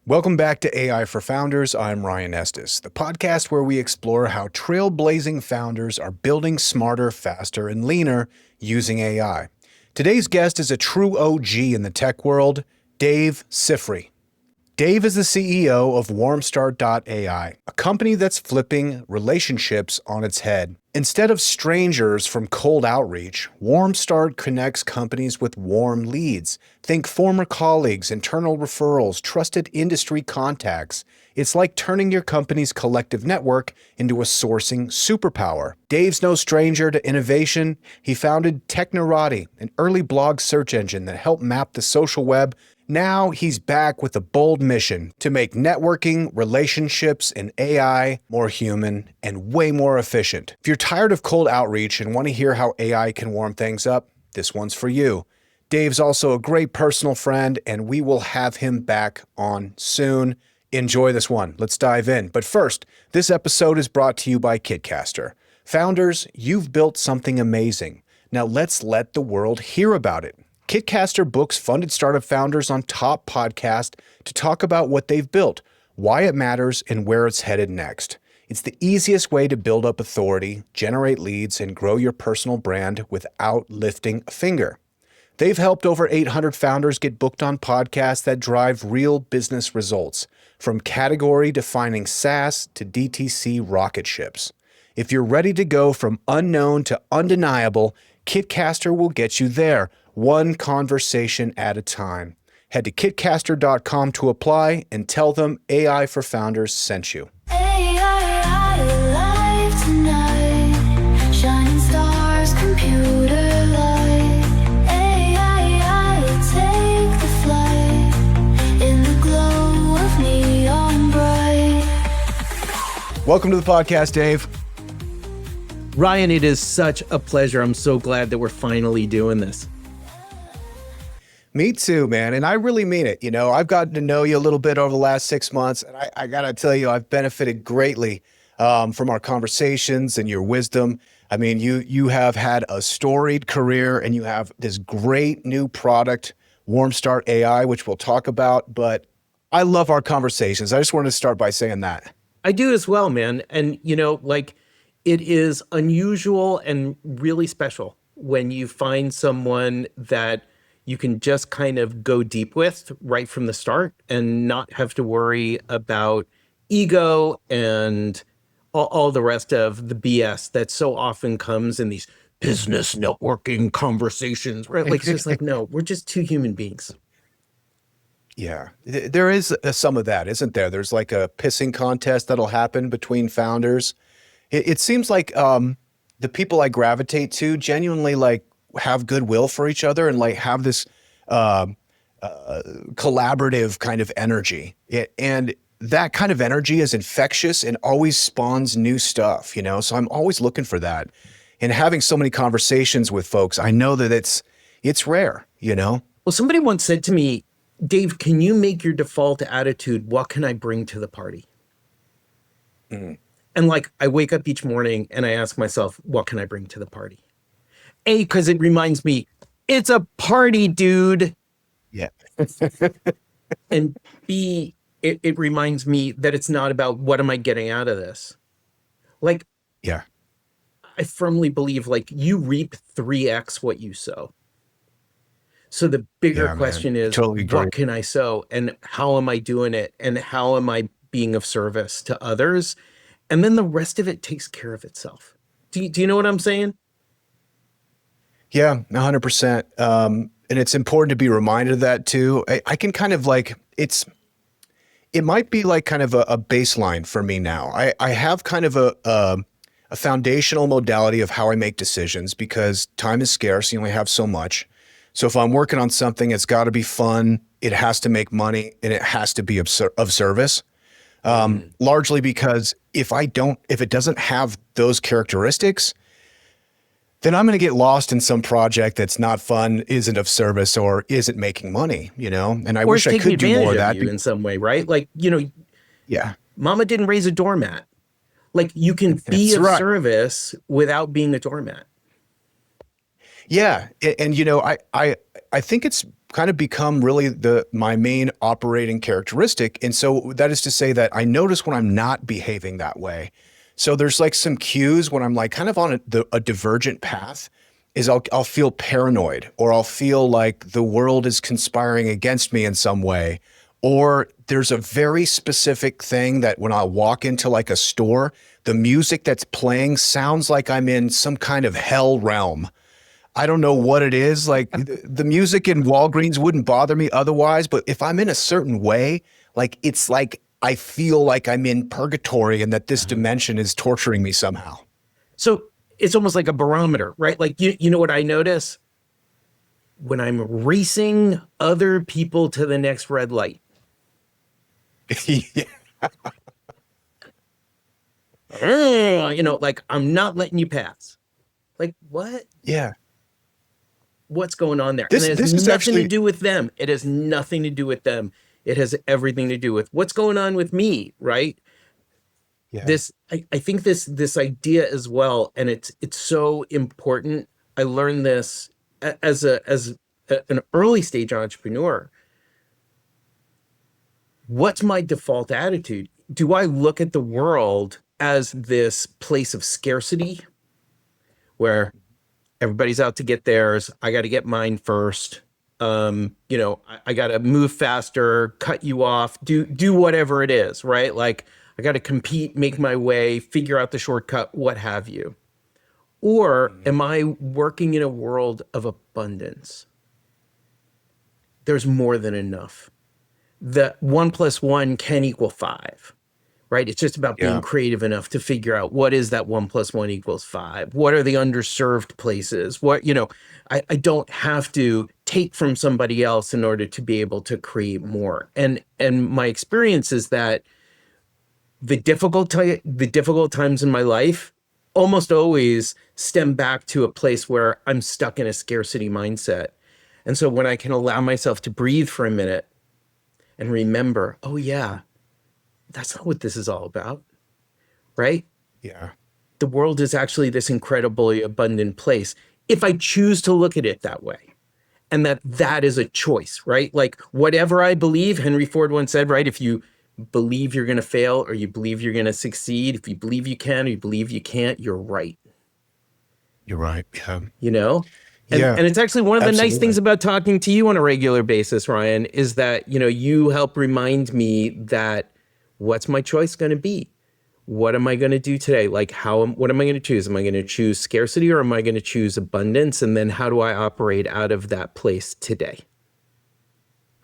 Welcome back to AI for Founders. I'm Ryan Estes, the podcast where we explore how trailblazing founders are building smarter, faster, and leaner using AI. Today's guest is a true OG in the tech world, Dave Sifry. Dave is the CEO of Warmstart.ai, a company that's flipping relationships on its head. Instead of strangers from cold outreach, Warmstart connects companies with warm leads. Think former colleagues, internal referrals, trusted industry contacts. It's like turning your company's collective network into a sourcing superpower. Dave's no stranger to innovation. He founded Technorati, an early blog search engine that helped map the social web. Now he's back with a bold mission to make networking, relationships, and AI more human and way more efficient. If you're tired of cold outreach and want to hear how AI can warm things up, this one's for you. Dave's also a great personal friend, and we will have him back on soon. Enjoy this one. Let's dive in. But first, this episode is brought to you by Kitcaster. Founders, you've built something amazing. Now let's let the world hear about it. Kitcaster books funded startup founders on top podcasts to talk about what they've built, why it matters, and where it's headed next. It's the easiest way to build up authority, generate leads, and grow your personal brand without lifting a finger. They've helped over 800 founders get booked on podcasts that drive real business results, from category-defining SaaS to DTC rocket ships. If you're ready to go from unknown to undeniable, Kitcaster will get you there, one conversation at a time. Head to kitcaster.com to apply and tell them AI for Founders sent you. AI alive tonight, shining stars, computer light. AI take the flight, in the glow of neon bright. Welcome to the podcast, Dave. Ryan, it is such a pleasure. I'm so glad that we're finally doing this. Me too, man. And I really mean it. You know, I've gotten to know you a little bit over the last 6 months, and I got to tell you, I've benefited greatly from our conversations and your wisdom. I mean, you have had a storied career, and you have this great new product, Warmstart AI, which we'll talk about. But I love our conversations. I just wanted to start by saying that. I do as well, man. And, it is unusual and really special when you find someone that you can just kind of go deep with right from the start and not have to worry about ego and all the rest of the BS that so often comes in these business networking conversations, right? Like, it's just like, no, we're just two human beings. Yeah, there is some of that, isn't there? There's like a pissing contest that'll happen between founders. It seems like the people I gravitate to genuinely like have goodwill for each other and like have this collaborative kind of energy. And that kind of energy is infectious and always spawns new stuff, you know? So I'm always looking for that. And having so many conversations with folks, I know that it's rare, you know? Well, somebody once said to me, Dave, can you make your default attitude, what can I bring to the party? Mm-hmm. And like, I wake up each morning and I ask myself, what can I bring to the party? A, because it reminds me, it's a party, dude. Yeah. And B, it reminds me that it's not about what am I getting out of this? Like, Yeah. I firmly believe like you reap 3x what you sow. So the bigger question is, Totally agree. what can I sow and how am I doing it? And how am I being of service to others? And then the rest of it takes care of itself. Do you know what I'm saying? Yeah, 100%. And it's important to be reminded of that too. I can kind of like, it might be like kind of a baseline for me now. I have kind of a foundational modality of how I make decisions because time is scarce. You only have so much. So if I'm working on something, it's got to be fun. It has to make money and it has to be of service. Largely because if it doesn't have those characteristics, then I'm going to get lost in some project that's not fun, isn't of service, or isn't making money, you know? And I wish I could do more of that. In some way, right? Like, Yeah. Mama didn't raise a doormat. Like, you can be of service without being a doormat. Yeah. And I think it's kind of become really my main operating characteristic. And so that is to say that I notice when I'm not behaving that way. So there's like some cues when I'm like kind of on a divergent path is I'll feel paranoid, or I'll feel like the world is conspiring against me in some way. Or there's a very specific thing that when I walk into like a store, the music that's playing sounds like I'm in some kind of hell realm. I don't know what it is. Like the music in Walgreens wouldn't bother me otherwise, but if I'm in a certain way, like it's like I feel like I'm in purgatory and that this dimension is torturing me somehow. So it's almost like a barometer, right? Like, you know what I notice? When I'm racing other people to the next red light. Yeah. You know, like I'm not letting you pass. Like what? Yeah. What's going on there? This and it has is nothing actually to do with them. It has nothing to do with them. It has everything to do with what's going on with me, right? Yeah. I think this idea as well, and it's so important. I learned this as an early stage entrepreneur. What's my default attitude? Do I look at the world as this place of scarcity where everybody's out to get theirs? I got to get mine first. You know, I got to move faster, cut you off, do whatever it is, right? Like I got to compete, make my way, figure out the shortcut, what have you. Or am I working in a world of abundance? There's more than enough. The 1 + 1 can equal 5, right? It's just about being creative enough to figure out what is that 1 + 1 = 5. What are the underserved places? What, you know, I don't have to take from somebody else in order to be able to create more. And my experience is that the difficult times in my life almost always stem back to a place where I'm stuck in a scarcity mindset. And so when I can allow myself to breathe for a minute and remember, oh yeah, that's not what this is all about, right? Yeah. The world is actually this incredibly abundant place if I choose to look at it that way. And that is a choice, right? Like whatever I believe, Henry Ford once said, right? If you believe you're going to fail or you believe you're going to succeed, if you believe you can or you believe you can't, you're right. You're right. Yeah. You know? And it's actually one of the nice things about talking to you on a regular basis, Ryan, is that, you know, you help remind me that what's my choice going to be? What am I going to do today? Like what am I going to choose? Am I going to choose scarcity or am I going to choose abundance? And then how do I operate out of that place today?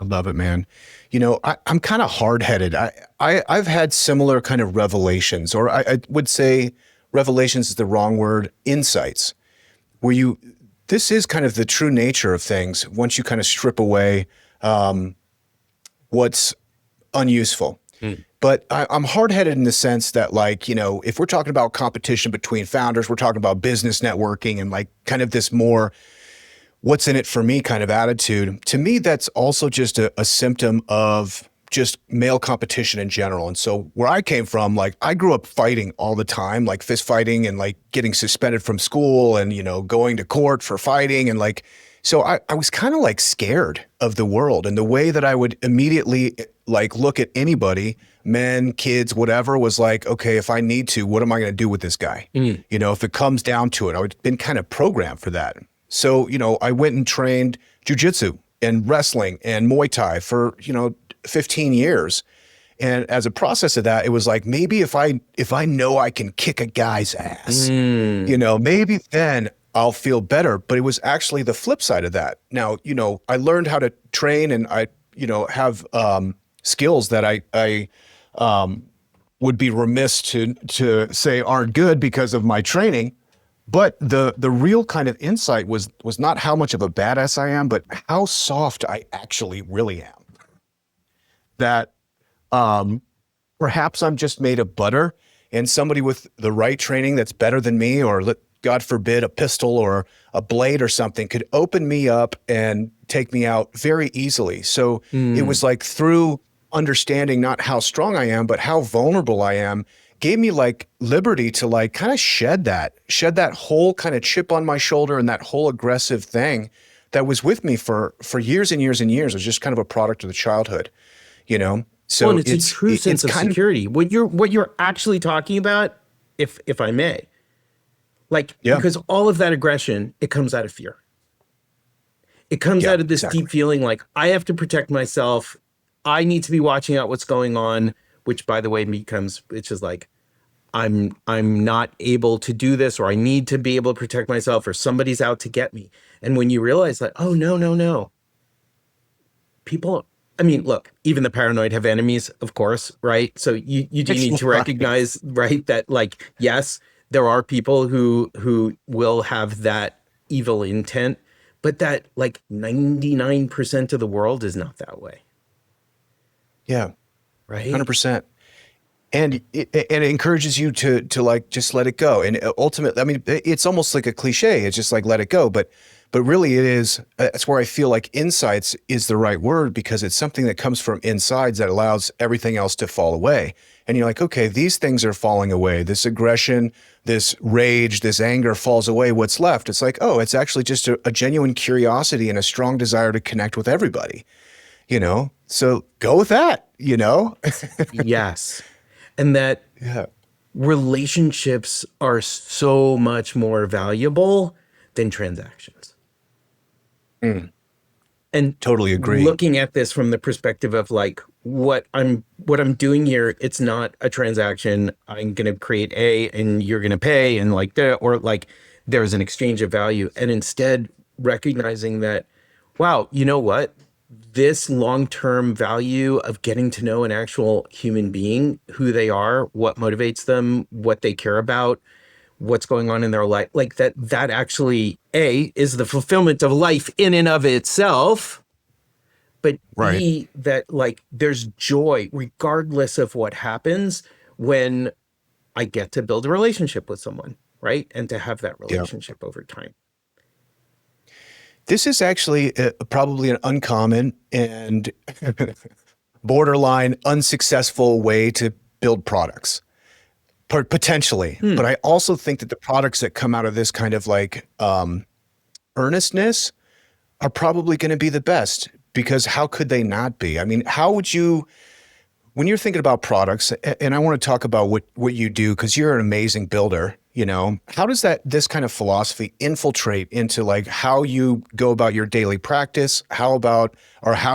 I love it, man. You know, I'm kind of hard-headed. I've had similar kind of revelations, or I would say revelations is the wrong word, insights, where this is kind of the true nature of things once you kind of strip away what's unuseful. But I'm hard-headed in the sense that, like, you know, if we're talking about competition between founders, we're talking about business networking and like kind of this more what's in it for me kind of attitude. To me, that's also just a symptom of just male competition in general. And so where I came from, like I grew up fighting all the time, like fist fighting and like getting suspended from school and, you know, going to court for fighting. And like, so I was kind of like scared of the world, and the way that I would immediately like look at anybody, men, kids, whatever, was like, okay, if I need to, what am I going to do with this guy? You know, if it comes down to it, I've been kind of programmed for that. So, you know, I went and trained jujitsu and wrestling and Muay Thai for, you know, 15 years. And as a process of that, it was like, maybe if I know I can kick a guy's ass, you know, maybe then I'll feel better. But it was actually the flip side of that. Now, you know, I learned how to train and I, you know, have skills that I would be remiss to say aren't good because of my training. But the real kind of insight was not how much of a badass I am, but how soft I actually really am. That perhaps I'm just made of butter, and somebody with the right training that's better than me, or God forbid, a pistol or a blade or something, could open me up and take me out very easily. So it was like through understanding not how strong I am, but how vulnerable I am, gave me like liberty to like kind of shed that whole kind of chip on my shoulder and that whole aggressive thing that was with me for years and years and years. It was just kind of a product of the childhood, you know? So Well, and it's a true sense of security. What you're actually talking about, if I may, like, Yeah. because all of that aggression, it comes out of fear. It comes out of this exactly. deep feeling like I have to protect myself. I need to be watching out what's going on, which by the way becomes, it's just like, I'm not able to do this, or I need to be able to protect myself, or somebody's out to get me. And when you realize that, oh, no. People, I mean, look, even the paranoid have enemies, of course, right? So you do need to recognize, right, that like, yes, there are people who will have that evil intent, but that like 99% of the world is not that way. Yeah, Right? 100%. And it encourages you to like just let it go. And ultimately, I mean, it's almost like a cliche. It's just like let it go. But really, it is. That's where I feel like insights is the right word, because it's something that comes from insides that allows everything else to fall away. And you're like, okay, these things are falling away. This aggression, this rage, this anger falls away. What's left? It's like, oh, it's actually just a genuine curiosity and a strong desire to connect with everybody. You know, so go with that. You know. Yes. And that Yeah. relationships are so much more valuable than transactions. And Totally agree. looking at this from the perspective of like what I'm doing here, it's not a transaction. I'm going to create A and you're going to pay, and like there, or like there's an exchange of value. And instead recognizing that, wow, you know what? This long-term value of getting to know an actual human being, who they are, what motivates them, what they care about, what's going on in their life, like that actually A, is the fulfillment of life in and of itself, but Right. B, that like there's joy regardless of what happens when I get to build a relationship with someone, right? And to have that relationship over time. This is actually probably an uncommon and borderline unsuccessful way to build products, potentially. But I also think that the products that come out of this kind of like earnestness are probably going to be the best, because how could they not be? I mean, how would you, when you're thinking about products, and I want to talk about what you do, because you're an amazing builder, you know, how does this kind of philosophy infiltrate into like how you go about your daily practice? How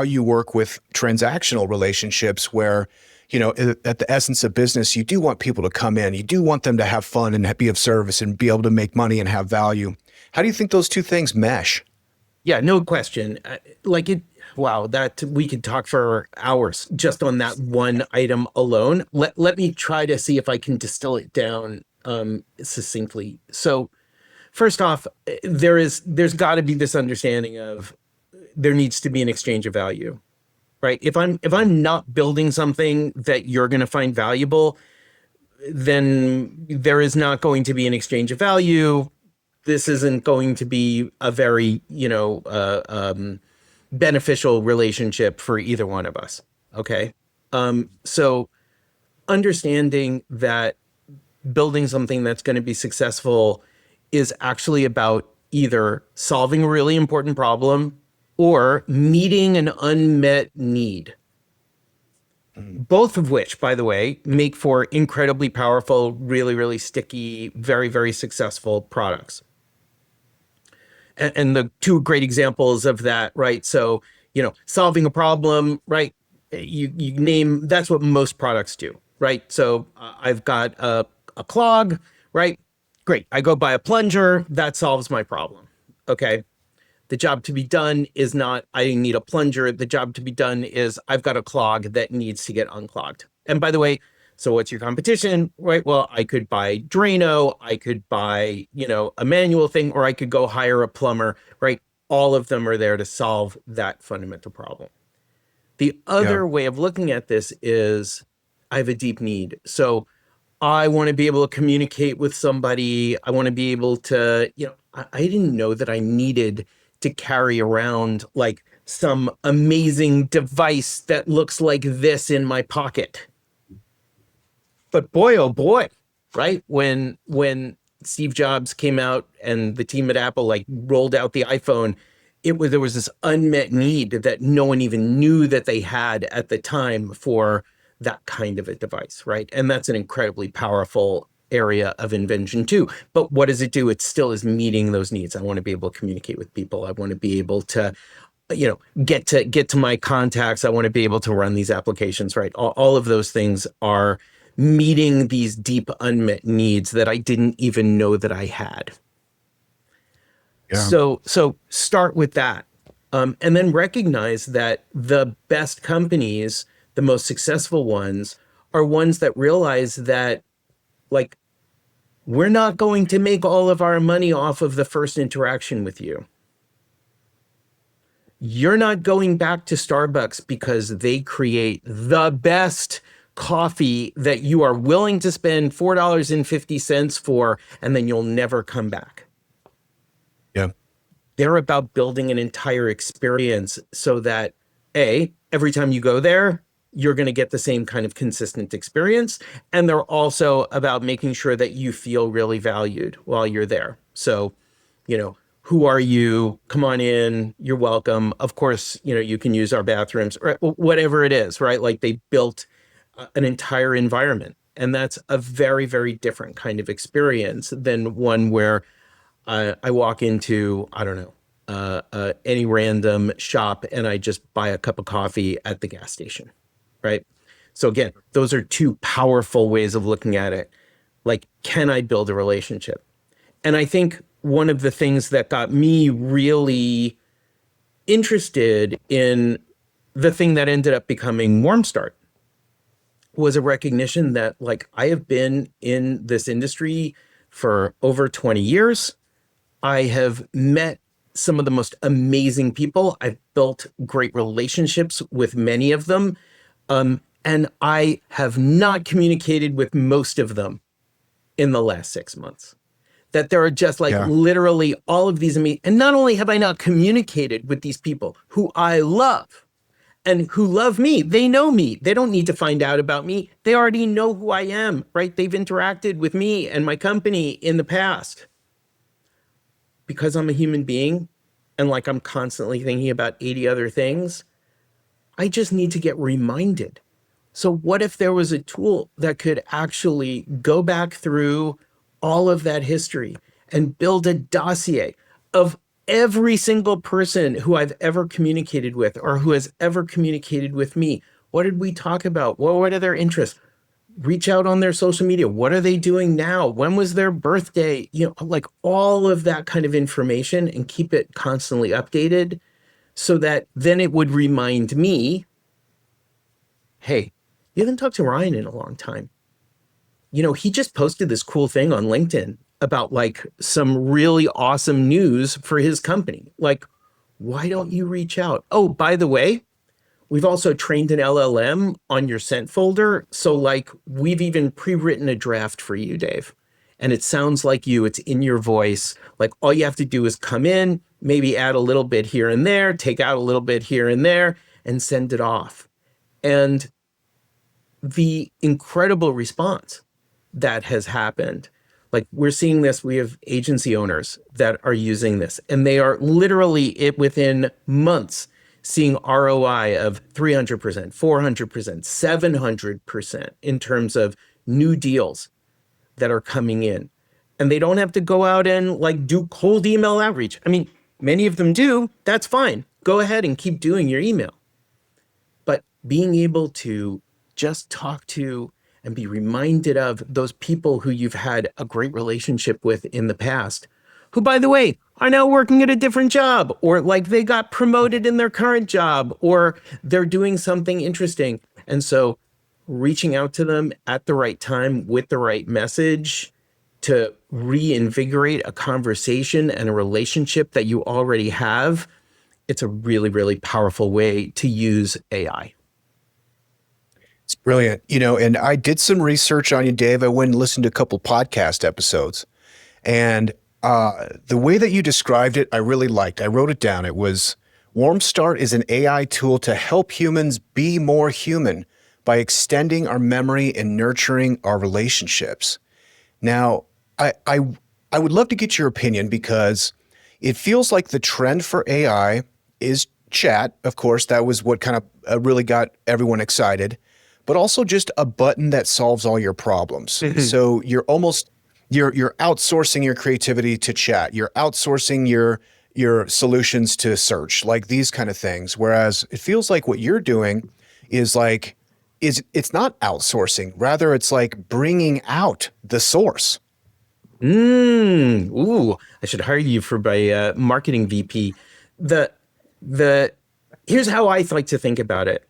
you work with transactional relationships where, you know, at the essence of business, you do want people to come in, you do want them to have fun and be of service and be able to make money and have value. How do you think those two things mesh? Yeah, no question. Like it, wow, that we could talk for hours just on that one item alone. Let me try to see if I can distill it down succinctly. So first off, there's got to be this understanding of there needs to be an exchange of value, right? If I'm not building something that you're going to find valuable, then there is not going to be an exchange of value. This isn't going to be a very, beneficial relationship for either one of us. Okay. So understanding that building something that's going to be successful is actually about either solving a really important problem or meeting an unmet need. Both of which, by the way, make for incredibly powerful, really, really sticky, very, very successful products. And the two great examples of that, right? So, solving a problem, right? You name, that's what most products do, right? So I've got a clog, right? Great. I go buy a plunger, that solves my problem. Okay. The job to be done is not, I need a plunger. The job to be done is I've got a clog that needs to get unclogged. And by the way, so what's your competition, right? Well, I could buy Drano, I could buy, a manual thing, or I could go hire a plumber, right? All of them are there to solve that fundamental problem. The other way of looking at this is I have a deep need. So I want to be able to communicate with somebody. I want to be able to, I didn't know that I needed to carry around like some amazing device that looks like this in my pocket. But boy, oh boy, right? When Steve Jobs came out and the team at Apple like rolled out the iPhone, there was this unmet need that no one even knew that they had at the time for that kind of a device, right? And that's an incredibly powerful area of invention too. But what does it do? It still is meeting those needs. I want to be able to communicate with people. I want to be able to, get to my contacts. I want to be able to run these applications, right? All of those things are meeting these deep unmet needs that I didn't even know that I had. Yeah. So start with that. And then recognize that the best companies, the most successful ones, are ones that realize that, like, we're not going to make all of our money off of the first interaction with you. You're not going back to Starbucks because they create the best coffee that you are willing to spend $4.50 for, and then you'll never come back. Yeah. They're about building an entire experience so that, every time you go there, you're going to get the same kind of consistent experience. And they're also about making sure that you feel really valued while you're there. So, who are you? Come on in. You're welcome. Of course, you can use our bathrooms or whatever it is, right? Like, they built an entire environment. And that's a very, very different kind of experience than one where I walk into, I don't know, any random shop and I just buy a cup of coffee at the gas station, right? So again, those are two powerful ways of looking at it. Like, can I build a relationship? And I think one of the things that got me really interested in the thing that ended up becoming Warmstart was a recognition that, like, I have been in this industry for over 20 years. I have met some of the most amazing people. I've built great relationships with many of them. And I have not communicated with most of them in the last 6 months. That there are just literally all of these amazing, and not only have I not communicated with these people who I love and who love me, they know me. They don't need to find out about me. They already know who I am, right? They've interacted with me and my company in the past. Because I'm a human being and, like, I'm constantly thinking about 80 other things, I just need to get reminded. So what if there was a tool that could actually go back through all of that history and build a dossier of every single person who I've ever communicated with or who has ever communicated with me? What did we talk about? What are their interests? Reach out on their social media. What are they doing now? When was their birthday? Like, all of that kind of information, and keep it constantly updated so that then it would remind me, hey, you haven't talked to Ryan in a long time. He just posted this cool thing on LinkedIn about, like, some really awesome news for his company. Like, why don't you reach out? Oh, by the way, we've also trained an LLM on your sent folder. So, like, we've even pre-written a draft for you, Dave. And it sounds like you, it's in your voice. Like, all you have to do is come in, maybe add a little bit here and there, take out a little bit here and there, and send it off. And the incredible response that has happened, like, we're seeing this, we have agency owners that are using this, and they are literally within months seeing ROI of 300%, 400%, 700% in terms of new deals that are coming in. And they don't have to go out and, like, do cold email outreach. I mean, many of them do. That's fine. Go ahead and keep doing your email. But being able to just talk to and be reminded of those people who you've had a great relationship with in the past, who, by the way, are now working at a different job, or, like, they got promoted in their current job, or they're doing something interesting. And so reaching out to them at the right time with the right message to reinvigorate a conversation and a relationship that you already have, it's a really, really powerful way to use AI. It's brilliant. And I did some research on you, Dave. I went and listened to a couple podcast episodes, and the way that you described it, I really liked. I wrote it down. It was, Warmstart is an AI tool to help humans be more human by extending our memory and nurturing our relationships. Now, I would love to get your opinion because, It feels like the trend for AI is chat. Of course, that was what kind of really got everyone excited, but also just a button that solves all your problems. So you're outsourcing your creativity to chat. You're outsourcing your solutions to search, like these kind of things. Whereas it feels like what you're doing is it's not outsourcing. Rather, it's like bringing out the source. Ooh, I should hire you for my marketing VP. Here's how I like to think about it.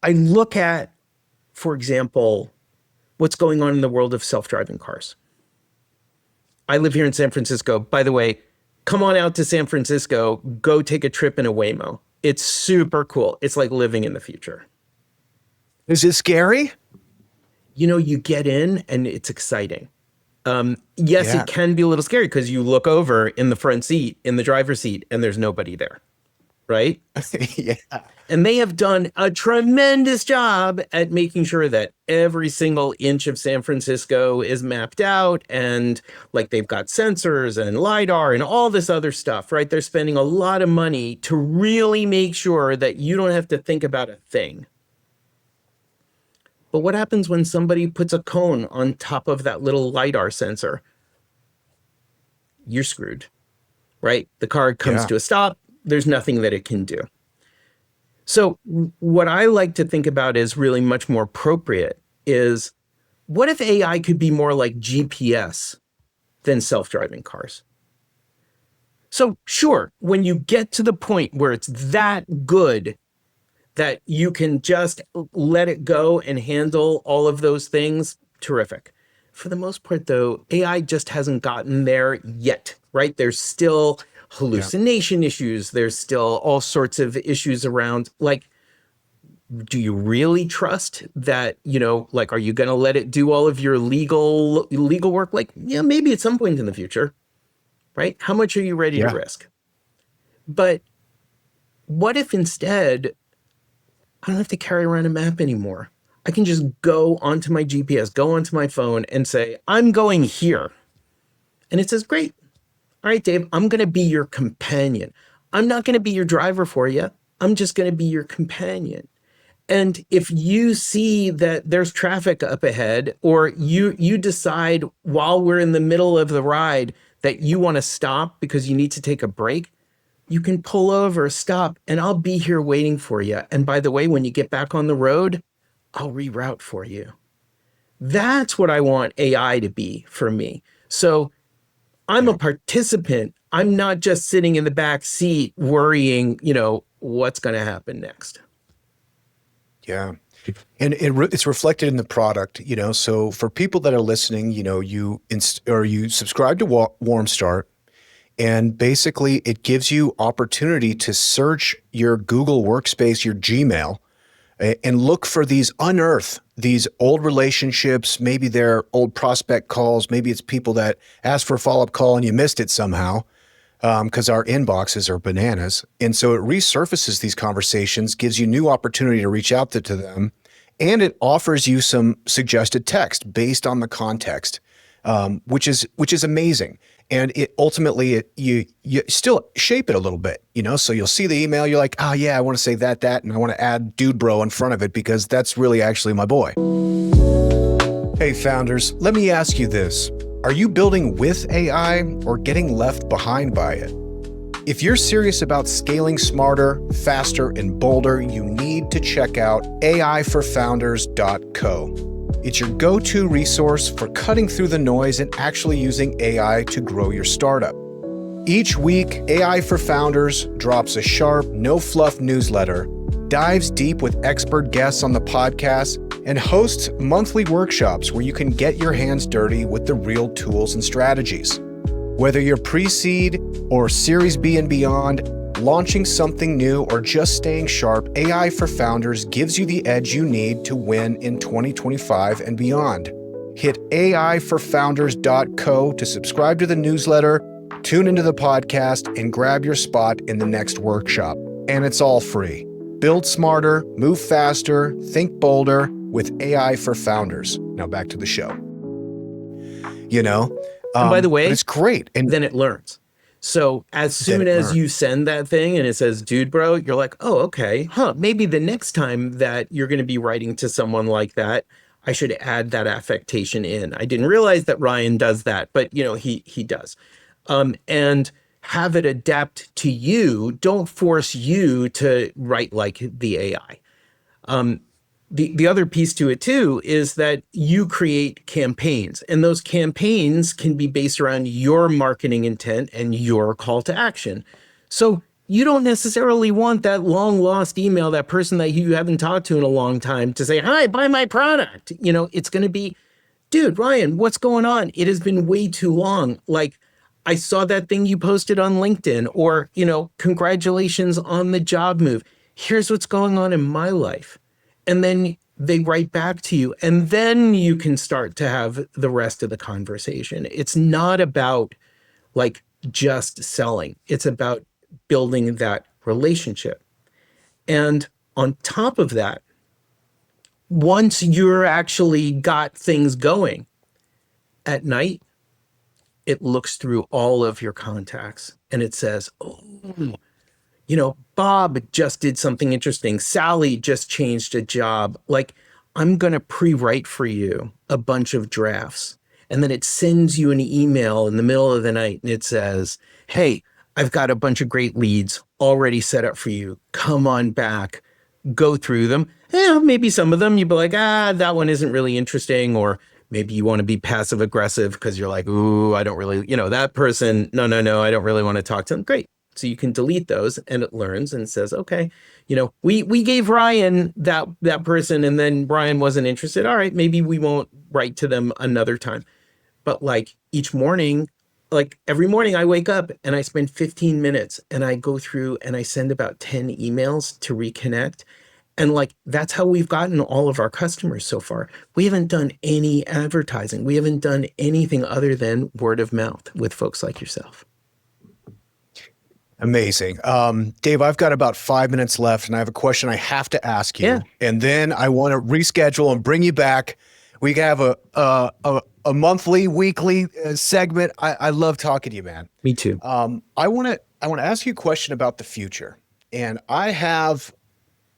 I look at, for example, what's going on in the world of self-driving cars. I live here in San Francisco. By the way, come on out to San Francisco, go take a trip in a Waymo. It's super cool. It's like living in the future. Is it scary? You get in and it's exciting. Yes, it can be a little scary because you look over in the front seat, in the driver's seat, and there's nobody there, right? Yeah. And they have done a tremendous job at making sure that every single inch of San Francisco is mapped out, and like they've got sensors and LiDAR and all this other stuff, right? They're spending a lot of money to really make sure that you don't have to think about a thing. But what happens when somebody puts a cone on top of that little LiDAR sensor? You're screwed, right? The car comes to a stop. There's nothing that it can do. So what I like to think about is really much more appropriate is, what if AI could be more like GPS than self-driving cars? So sure, when you get to the point where it's that good that you can just let it go and handle all of those things, terrific. For the most part, though, AI just hasn't gotten there yet, right? There's still hallucination issues. There's still all sorts of issues around, like, do you really trust that, are you going to let it do all of your legal work? Like, yeah, maybe at some point in the future, right? How much are you ready to risk? But what if instead, I don't have to carry around a map anymore? I can just go onto my GPS, go onto my phone and say, I'm going here. And it says, great. All right, Dave, I'm going to be your companion. I'm not going to be your driver for you. I'm just going to be your companion. And if you see that there's traffic up ahead, or you decide while we're in the middle of the ride that you want to stop because you need to take a break, you can pull over, stop, and I'll be here waiting for you. And by the way, when you get back on the road, I'll reroute for you. That's what I want AI to be for me. So I'm a participant. I'm not just sitting in the back seat worrying, what's going to happen next. Yeah. And it's reflected in the product, so for people that are listening, you subscribe to Warmstart, and basically it gives you opportunity to search your Google Workspace, your Gmail, and look for unearth these old relationships. Maybe they're old prospect calls. Maybe it's people that asked for a follow-up call and you missed it somehow, because our inboxes are bananas. And so it resurfaces these conversations, gives you new opportunity to reach out to them, and it offers you some suggested text based on the context, which is amazing. And it ultimately, you still shape it a little bit, so you'll see the email, you're like, oh yeah, I want to say that, and I want to add dude bro in front of it because that's really actually my boy. Hey founders, let me ask you this. Are you building with AI or getting left behind by it? If you're serious about scaling smarter, faster, and bolder, you need to check out aiforfounders.co. It's your go-to resource for cutting through the noise and actually using AI to grow your startup. Each week, AI for Founders drops a sharp, no-fluff newsletter, dives deep with expert guests on the podcast, and hosts monthly workshops where you can get your hands dirty with the real tools and strategies. Whether you're pre-seed or Series B and beyond, launching something new, or just staying sharp, AI for Founders gives you the edge you need to win in 2025 and beyond. Hit aiforfounders.co to subscribe to the newsletter, tune into the podcast, and grab your spot in the next workshop. And it's all free. Build smarter, move faster, think bolder with AI for Founders. Now back to the show. you know? And by the way, but it's great. And then it learns. So as then soon it as you learns. send that thing and it says, dude, bro, you're like, oh, okay, maybe the next time that you're going to be writing to someone like that, I should add that affectation in. I didn't realize that Ryan does that, but he does. And have it adapt to you. Don't force you to write like the AI. The other piece to it too is that you create campaigns, and those campaigns can be based around your marketing intent and your call to action. So you don't necessarily want that long lost email, that person that you haven't talked to in a long time, to say, hi, buy my product. It's going to be, dude, Ryan, what's going on? It has been way too long. Like, I saw that thing you posted on LinkedIn, or, congratulations on the job move. Here's what's going on in my life. And then they write back to you, and then you can start to have the rest of the conversation. It's not about like just selling. It's about building that relationship. And on top of that, once you're actually got things going at night, it looks through all of your contacts and it says, oh, Bob just did something interesting. Sally just changed a job. Like, I'm going to pre-write for you a bunch of drafts. And then it sends you an email in the middle of the night and it says, hey, I've got a bunch of great leads already set up for you. Come on back, go through them. Maybe some of them you'd be like, that one isn't really interesting. Or maybe you want to be passive aggressive because you're like, ooh, I don't really, that person, no, I don't really want to talk to them. Great. So you can delete those, and it learns and says, okay, we gave Ryan that person, and then Ryan wasn't interested. All right, maybe we won't write to them another time. But like each morning, like every morning I wake up and I spend 15 minutes and I go through and I send about 10 emails to reconnect. And like, that's how we've gotten all of our customers so far. We haven't done any advertising. We haven't done anything other than word of mouth with folks like yourself. Amazing. Dave, I've got about 5 minutes left, and I have a question I have to ask you. Yeah. And then I want to reschedule and bring you back. We can have a monthly, weekly segment. I love talking to you, man. Me too. I want to ask you a question about the future. And I have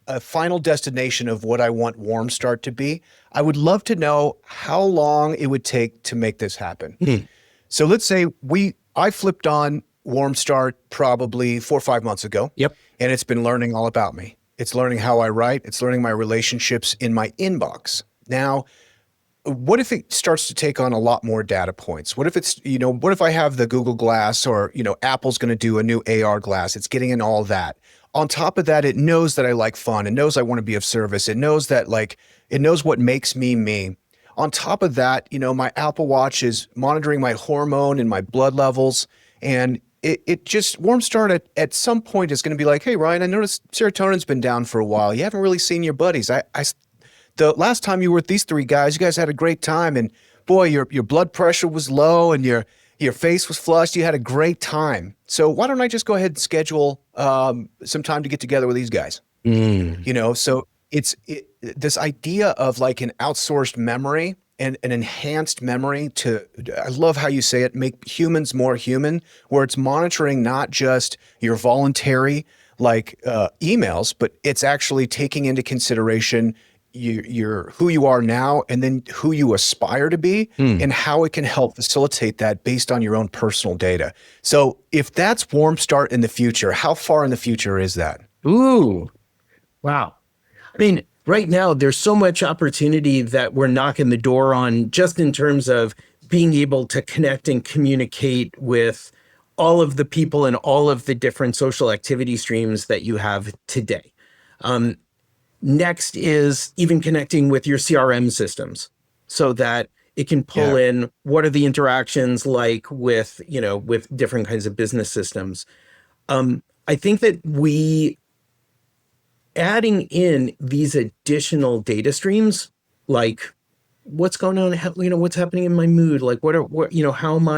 a final destination of what I want Warmstart to be. I would love to know how long it would take to make this happen. So let's say I flipped on Warmstart probably 4 or 5 months ago. Yep. And it's been learning all about me. It's learning how I write. It's learning my relationships in my inbox. Now, what if it starts to take on a lot more data points? What if it's, what if I have the Google Glass, or, Apple's going to do a new AR glass? It's getting in all that. On top of that, it knows that I like fun. It knows I want to be of service. It knows that it knows what makes me me. On top of that, my Apple Watch is monitoring my hormone and my blood levels. And it just, Warmstart at some point is going to be like, hey, Ryan, I noticed serotonin's been down for a while. You haven't really seen your buddies. The last time you were with these three guys, you guys had a great time. And boy, your blood pressure was low and your face was flushed. You had a great time. So why don't I just go ahead and schedule some time to get together with these guys? So it's this idea of like an outsourced memory and an enhanced memory I love how you say it, make humans more human, where it's monitoring not just your voluntary emails, but it's actually taking into consideration your who you are now, and then who you aspire to be, and how it can help facilitate that based on your own personal data. So if that's Warmstart in the future, how far in the future is that? Ooh, wow. I mean, right now, there's so much opportunity that we're knocking the door on, just in terms of being able to connect and communicate with all of the people and all of the different social activity streams that you have today. Next is even connecting with your CRM systems so that it can pull in what are the interactions like with different kinds of business systems. I think that adding in these additional data streams, like what's going on, what's happening in my mood, like how am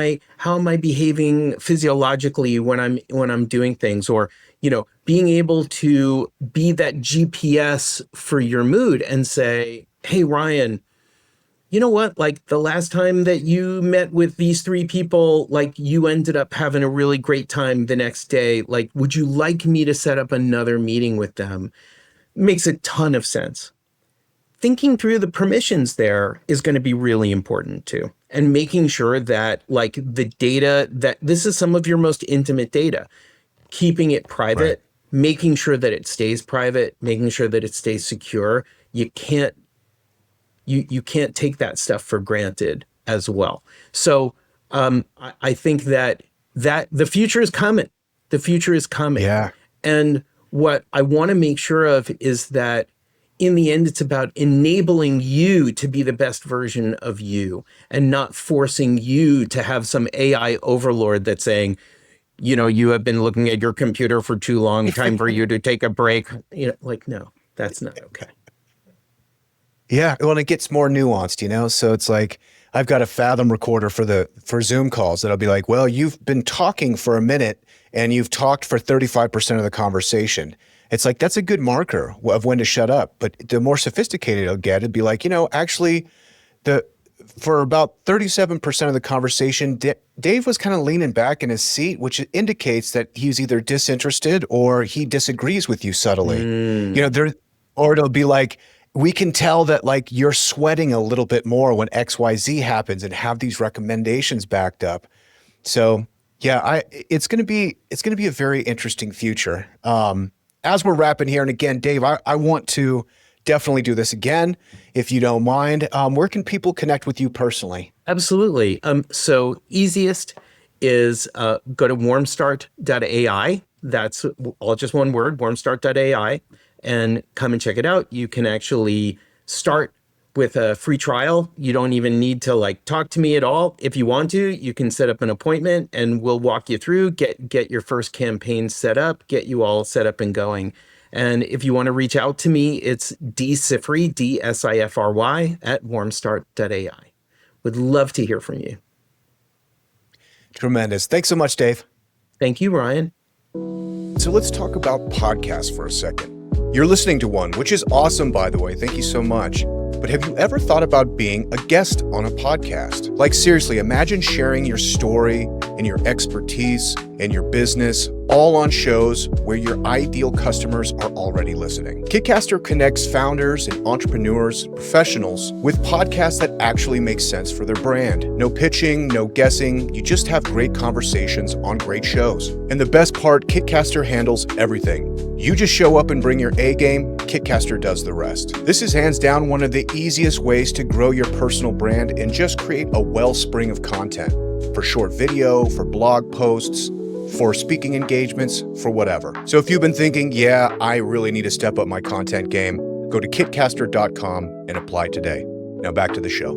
I behaving physiologically when I'm doing things, or being able to be that GPS for your mood and say, hey, Ryan, you know what, like the last time that you met with these 3 people, like you ended up having a really great time the next day. Like, would you like me to set up another meeting with them? Makes a ton of sense. Thinking through the permissions there is going to be really important too. And making sure that like the data, that this is some of your most intimate data, keeping it private, Right. making sure that it stays private, making sure that it stays secure. You can't take that stuff for granted as well. So I think that the future is coming. The future is coming. Yeah. And what I want to make sure of is that in the end, it's about enabling you to be the best version of you and not forcing you to have some AI overlord that's saying, you know, you have been looking at your computer for too long, time for you to take a break. You know, like, no, that's not okay. Yeah, well, and it gets more nuanced, you know? So it's like, I've got a Fathom recorder for Zoom calls that'll be like, well, you've been talking for a minute and you've talked for 35% of the conversation. It's like, that's a good marker of when to shut up. But the more sophisticated it'll get, it'd be like, you know, actually, for about 37% of the conversation, Dave was kind of leaning back in his seat, which indicates that he's either disinterested or he disagrees with you subtly. You know, or it'll be like, we can tell that like you're sweating a little bit more when XYZ happens, and have these recommendations backed up. So yeah, it's going to be a very interesting future. As we're wrapping here, and again, Dave, I want to definitely do this again, if you don't mind. Where can people connect with you personally? Absolutely. So easiest is go to warmstart.ai. That's all just one word, warmstart.ai, and come and check it out. You can actually start with a free trial. You don't even need to like talk to me at all. If you want to, you can set up an appointment and we'll walk you through, get your first campaign set up, get you all set up and going. And if you want to reach out to me, it's dsifry, DSIFRY at warmstart.ai. Would love to hear from you. Tremendous. Thanks so much, Dave. Thank you, Ryan. So let's talk about podcasts for a second. You're listening to one, which is awesome, by the way. Thank you so much. But have you ever thought about being a guest on a podcast? Like seriously, imagine sharing your story and your expertise and your business all on shows where your ideal customers are already listening. Kitcaster connects founders and entrepreneurs, professionals with podcasts that actually make sense for their brand. No pitching, no guessing. You just have great conversations on great shows. And the best part, Kitcaster handles everything. You just show up and bring your A game, Kitcaster does the rest. This is hands down one of the easiest ways to grow your personal brand and just create a wellspring of content for short video, for blog posts, for speaking engagements, for whatever. So if you've been thinking, yeah, I really need to step up my content game, go to kitcaster.com and apply today. Now back to the show.